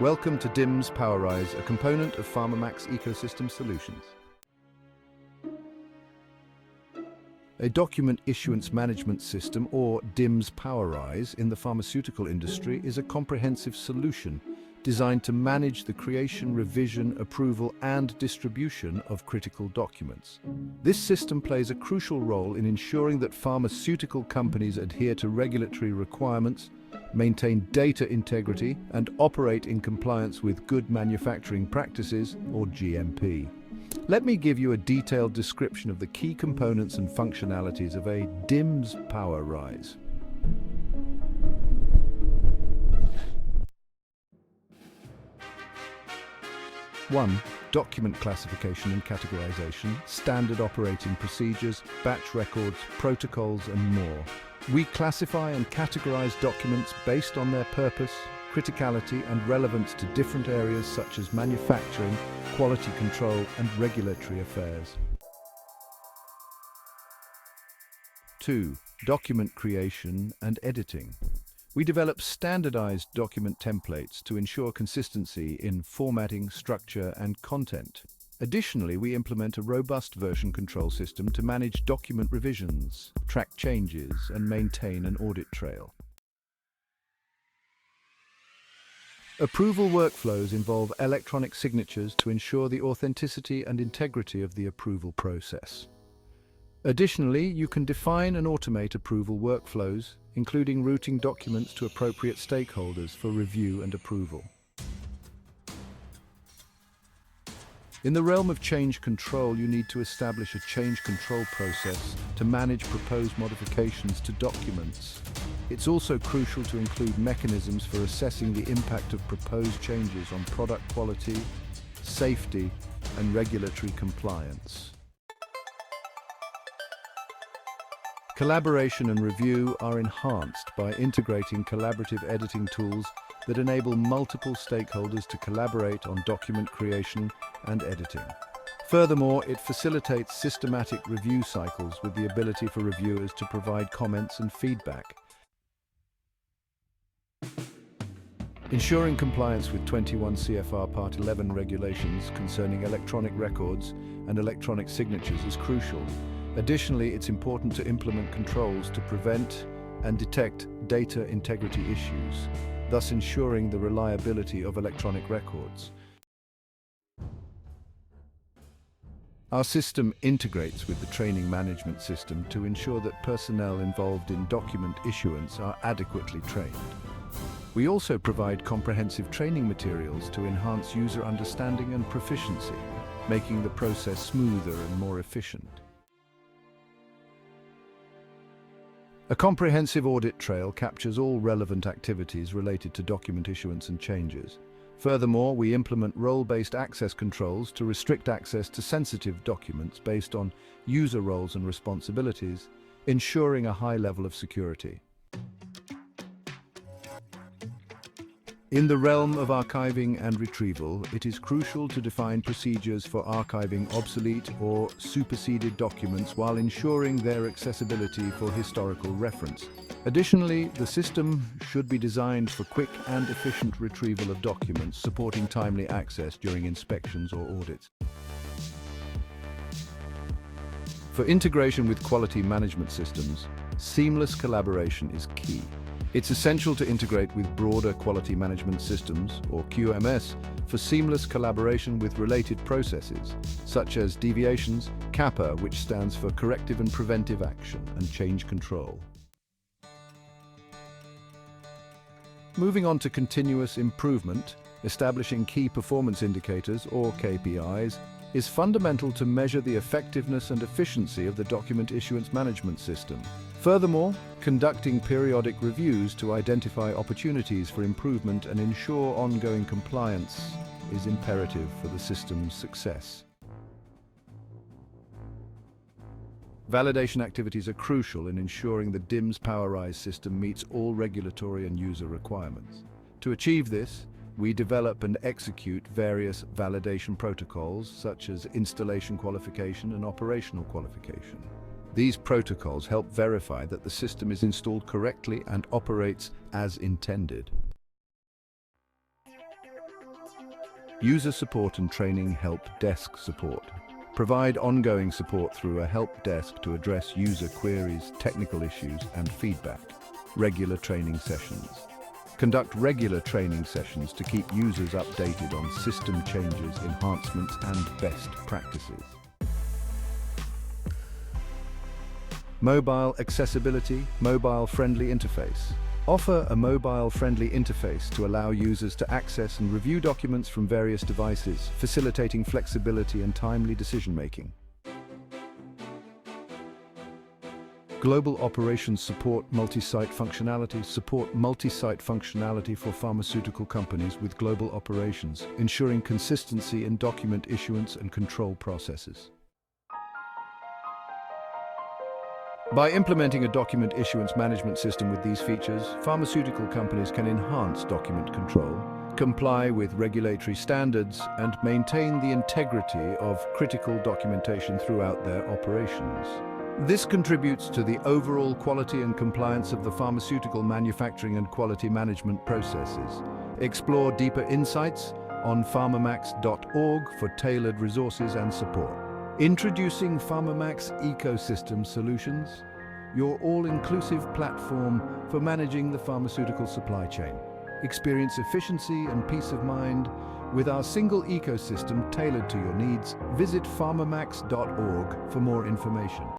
Welcome to DIMS PowerRise, a component of Pharma ecosystem solutions. A Document Issuance Management System, or DIMS PowerRise, in the pharmaceutical industry is a comprehensive solution designed to manage the creation, revision, approval, and distribution of critical documents. This system plays a crucial role in ensuring that pharmaceutical companies adhere to regulatory requirements, maintain data integrity, and operate in compliance with Good Manufacturing Practices, or GMP. Let me give you a detailed description of the key components and functionalities of a DIMS PowerRise. One, document classification and categorization, standard operating procedures, batch records, protocols, and more. We classify and categorize documents based on their purpose, criticality, and relevance to different areas such as manufacturing, quality control, and regulatory affairs. 2. Document creation and editing. We develop standardized document templates to ensure consistency in formatting, structure, and content. Additionally, we implement a robust version control system to manage document revisions, track changes, and maintain an audit trail. Approval workflows involve electronic signatures to ensure the authenticity and integrity of the approval process. Additionally, you can define and automate approval workflows, including routing documents to appropriate stakeholders for review and approval. In the realm of change control, you need to establish a change control process to manage proposed modifications to documents. It's also crucial to include mechanisms for assessing the impact of proposed changes on product quality, safety, and regulatory compliance. Collaboration and review are enhanced by integrating collaborative editing tools that enable multiple stakeholders to collaborate on document creation and editing. Furthermore, it facilitates systematic review cycles with the ability for reviewers to provide comments and feedback. Ensuring compliance with 21 CFR Part 11 regulations concerning electronic records and electronic signatures is crucial. Additionally, it's important to implement controls to prevent and detect data integrity issues, thus ensuring the reliability of electronic records. Our system integrates with the training management system to ensure that personnel involved in document issuance are adequately trained. We also provide comprehensive training materials to enhance user understanding and proficiency, making the process smoother and more efficient. A comprehensive audit trail captures all relevant activities related to document issuance and changes. Furthermore, we implement role-based access controls to restrict access to sensitive documents based on user roles and responsibilities, ensuring a high level of security. In the realm of archiving and retrieval, it is crucial to define procedures for archiving obsolete or superseded documents while ensuring their accessibility for historical reference. Additionally, the system should be designed for quick and efficient retrieval of documents, supporting timely access during inspections or audits. For integration with quality management systems, seamless collaboration is key. It's essential to integrate with broader quality management systems, or QMS, for seamless collaboration with related processes, such as deviations, CAPA, which stands for Corrective and Preventive Action, and Change Control. Moving on to continuous improvement, establishing key performance indicators, or KPIs, is fundamental to measure the effectiveness and efficiency of the document issuance management system. Furthermore, conducting periodic reviews to identify opportunities for improvement and ensure ongoing compliance is imperative for the system's success. Validation activities are crucial in ensuring the DIMS PowerRise system meets all regulatory and user requirements. To achieve this, we develop and execute various validation protocols such as installation qualification and operational qualification. These protocols help verify that the system is installed correctly and operates as intended. User support and training help desk support. Provide ongoing support through a help desk to address user queries, technical issues, and feedback. Regular training sessions. Conduct regular training sessions to keep users updated on system changes, enhancements, and best practices. Mobile accessibility, mobile-friendly interface. Offer a mobile-friendly interface to allow users to access and review documents from various devices, facilitating flexibility and timely decision-making. Global operations support multi-site functionality. Support multi-site functionality for pharmaceutical companies with global operations, ensuring consistency in document issuance and control processes. By implementing a document issuance management system with these features, pharmaceutical companies can enhance document control, comply with regulatory standards, and maintain the integrity of critical documentation throughout their operations. This contributes to the overall quality and compliance of the pharmaceutical manufacturing and quality management processes. Explore deeper insights on pharmamax.org for tailored resources and support. Introducing PharmaMax Ecosystem Solutions, your all-inclusive platform for managing the pharmaceutical supply chain. Experience efficiency and peace of mind with our single ecosystem tailored to your needs. Visit pharmamax.org for more information.